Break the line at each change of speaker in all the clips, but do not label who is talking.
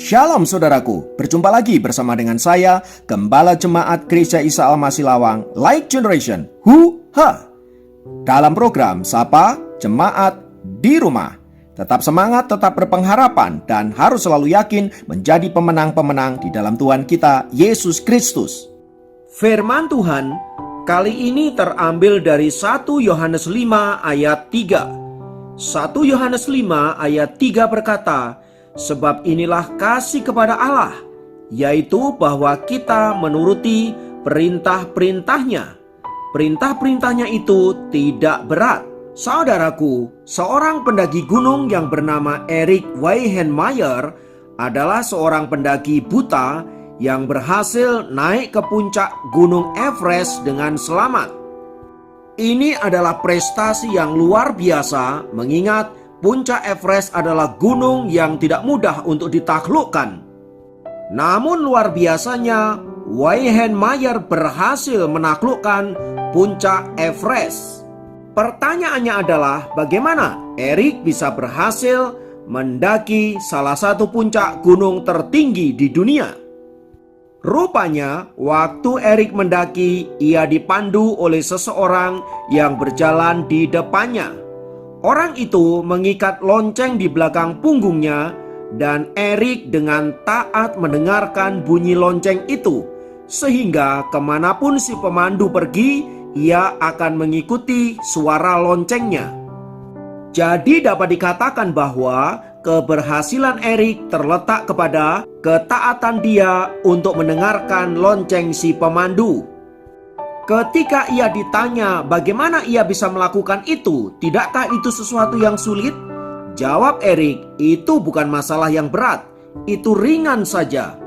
Shalom saudaraku, berjumpa lagi bersama dengan saya, Gembala Jemaat Gereja Isa Al-Masih Lawang, Light Generation, Hu-Ha. Dalam program Sapa Jemaat di Rumah. Tetap semangat, tetap berpengharapan, dan harus selalu yakin menjadi pemenang-pemenang di dalam Tuhan kita, Yesus Kristus. Firman Tuhan kali ini terambil dari 1 Yohanes 5 ayat 3. 1 Yohanes 5 ayat 3 berkata, "Sebab inilah kasih kepada Allah, yaitu bahwa kita menuruti perintah-perintahnya. Perintah-perintahnya itu tidak berat." Saudaraku, seorang pendaki gunung yang bernama Erik Weihenmayer adalah seorang pendaki buta yang berhasil naik ke puncak Gunung Everest dengan selamat. Ini adalah prestasi yang luar biasa, mengingat Puncak Everest adalah gunung yang tidak mudah untuk ditaklukkan. Namun luar biasanya, Weihenmayer berhasil menaklukkan Puncak Everest. Pertanyaannya adalah, bagaimana Erik bisa berhasil mendaki salah satu puncak gunung tertinggi di dunia? Rupanya, waktu Erik mendaki, ia dipandu oleh seseorang yang berjalan di depannya. Orang itu mengikat lonceng di belakang punggungnya, dan Erik dengan taat mendengarkan bunyi lonceng itu, sehingga kemanapun si pemandu pergi, ia akan mengikuti suara loncengnya. Jadi dapat dikatakan bahwa keberhasilan Erik terletak kepada ketaatan dia untuk mendengarkan lonceng si pemandu. Ketika ia ditanya bagaimana ia bisa melakukan itu, tidakkah itu sesuatu yang sulit? Jawab Erik, itu bukan masalah yang berat, itu ringan saja.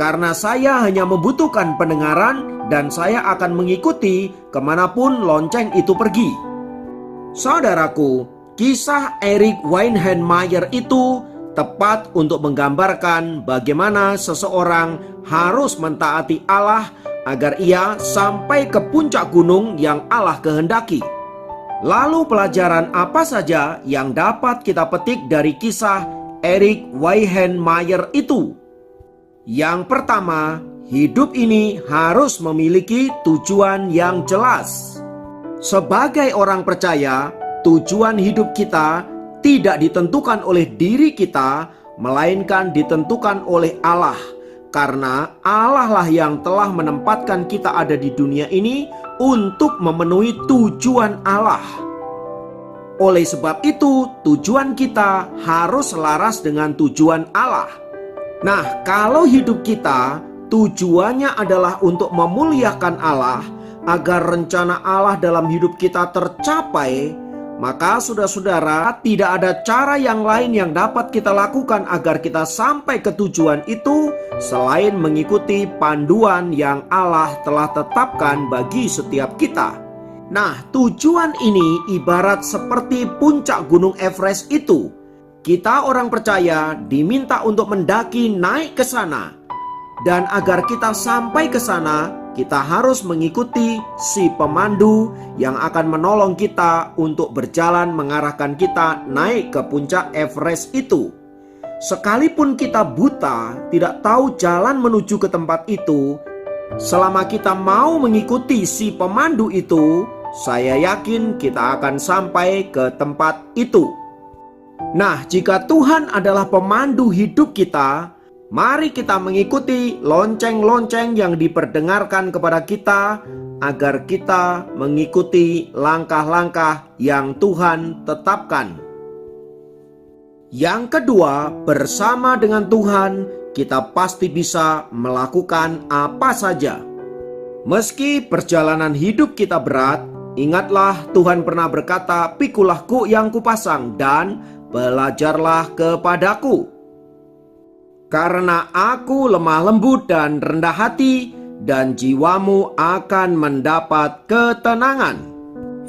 Karena saya hanya membutuhkan pendengaran dan saya akan mengikuti kemanapun lonceng itu pergi. Saudaraku, kisah Erik Weihenmayer itu tepat untuk menggambarkan bagaimana seseorang harus mentaati Allah agar ia sampai ke puncak gunung yang Allah kehendaki. Lalu pelajaran apa saja yang dapat kita petik dari kisah Erik Weihenmayer itu? Yang pertama, hidup ini harus memiliki tujuan yang jelas. Sebagai orang percaya, tujuan hidup kita tidak ditentukan oleh diri kita, melainkan ditentukan oleh Allah. Karena Allah lah yang telah menempatkan kita ada di dunia ini untuk memenuhi tujuan Allah. Oleh sebab itu, tujuan kita harus selaras dengan tujuan Allah. Nah, kalau hidup kita tujuannya adalah untuk memuliakan Allah, agar rencana Allah dalam hidup kita tercapai, maka saudara-saudara, tidak ada cara yang lain yang dapat kita lakukan agar kita sampai ke tujuan itu selain mengikuti panduan yang Allah telah tetapkan bagi setiap kita. Nah, tujuan ini ibarat seperti puncak Gunung Everest itu. Kita orang percaya diminta untuk mendaki naik ke sana. Dan agar kita sampai ke sana, kita harus mengikuti si pemandu yang akan menolong kita untuk berjalan mengarahkan kita naik ke puncak Everest itu. Sekalipun kita buta, tidak tahu jalan menuju ke tempat itu, selama kita mau mengikuti si pemandu itu, saya yakin kita akan sampai ke tempat itu. Nah, jika Tuhan adalah pemandu hidup kita, mari kita mengikuti lonceng-lonceng yang diperdengarkan kepada kita agar kita mengikuti langkah-langkah yang Tuhan tetapkan. Yang kedua, bersama dengan Tuhan, kita pasti bisa melakukan apa saja. Meski perjalanan hidup kita berat, ingatlah Tuhan pernah berkata, "Pikulah kuk yang kupasang dan belajarlah kepadaku. Karena aku lemah lembut dan rendah hati, dan jiwamu akan mendapat ketenangan."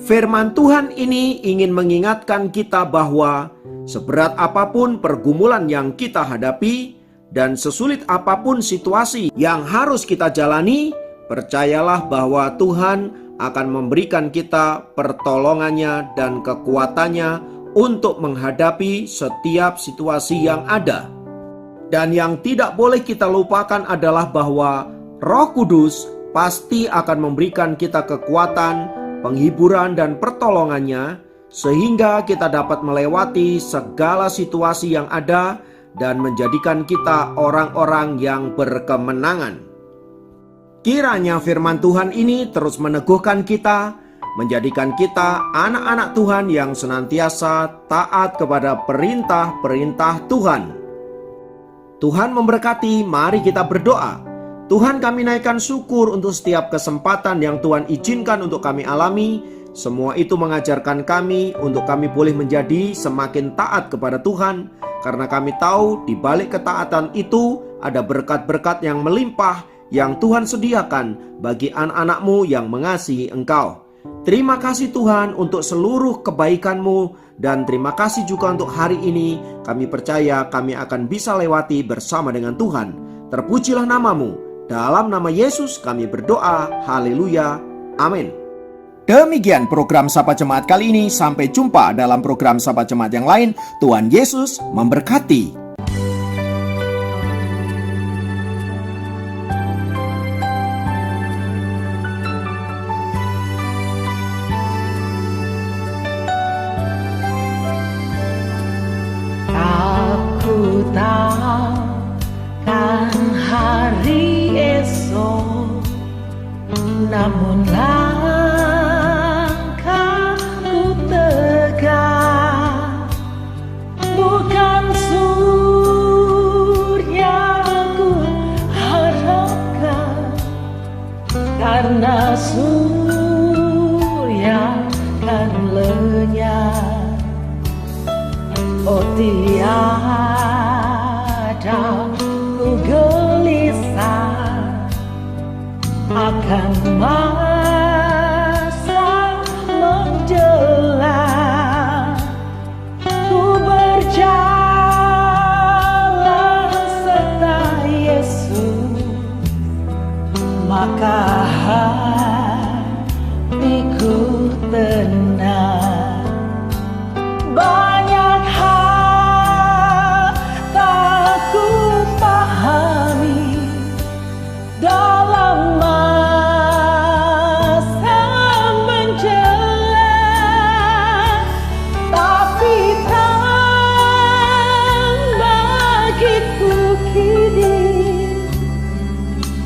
Firman Tuhan ini ingin mengingatkan kita bahwa seberat apapun pergumulan yang kita hadapi, dan sesulit apapun situasi yang harus kita jalani, percayalah bahwa Tuhan akan memberikan kita pertolongannya dan kekuatannya untuk menghadapi setiap situasi yang ada. Dan yang tidak boleh kita lupakan adalah bahwa Roh Kudus pasti akan memberikan kita kekuatan, penghiburan, dan pertolongannya, sehingga kita dapat melewati segala situasi yang ada dan menjadikan kita orang-orang yang berkemenangan. Kiranya firman Tuhan ini terus meneguhkan kita, menjadikan kita anak-anak Tuhan yang senantiasa taat kepada perintah-perintah Tuhan. Tuhan memberkati, mari kita berdoa. Tuhan, kami naikkan syukur untuk setiap kesempatan yang Tuhan izinkan untuk kami alami. Semua itu mengajarkan kami untuk kami boleh menjadi semakin taat kepada Tuhan, karena kami tahu di balik ketaatan itu ada berkat-berkat yang melimpah yang Tuhan sediakan bagi anak-anak-Mu yang mengasihi Engkau. Terima kasih Tuhan untuk seluruh kebaikan-Mu, dan terima kasih juga untuk hari ini. Kami percaya kami akan bisa lewati bersama dengan Tuhan. Terpujilah nama-Mu. Dalam nama Yesus kami berdoa. Haleluya. Amin. Demikian program Sapa Jemaat kali ini. Sampai jumpa dalam program Sapa Jemaat yang lain. Tuhan Yesus memberkati.
Aku takkan hari esok, namun langkahku tegak, bukan surya ku harapkan, karena surya kan lenyap. Oh tiada ku gelisah akan masa menjelang. Ku berjalan serta Yesus, maka hatiku tenang. Banyak hal tak ku pahami dalam masa menjelang, tapi terang bagiku kini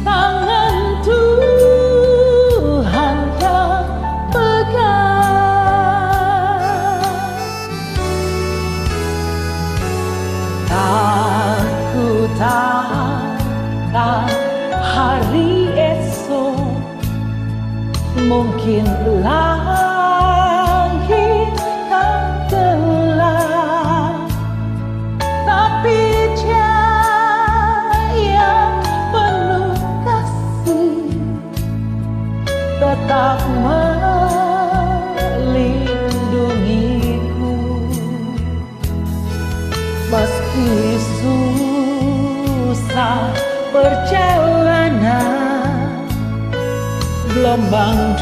tangan Tuhan tak pegang. Aku takkan hari esok, mungkin langit tak gelap, tapi cahaya penuh kasih tetap melindungiku. Meski susah perjalanan, gelombang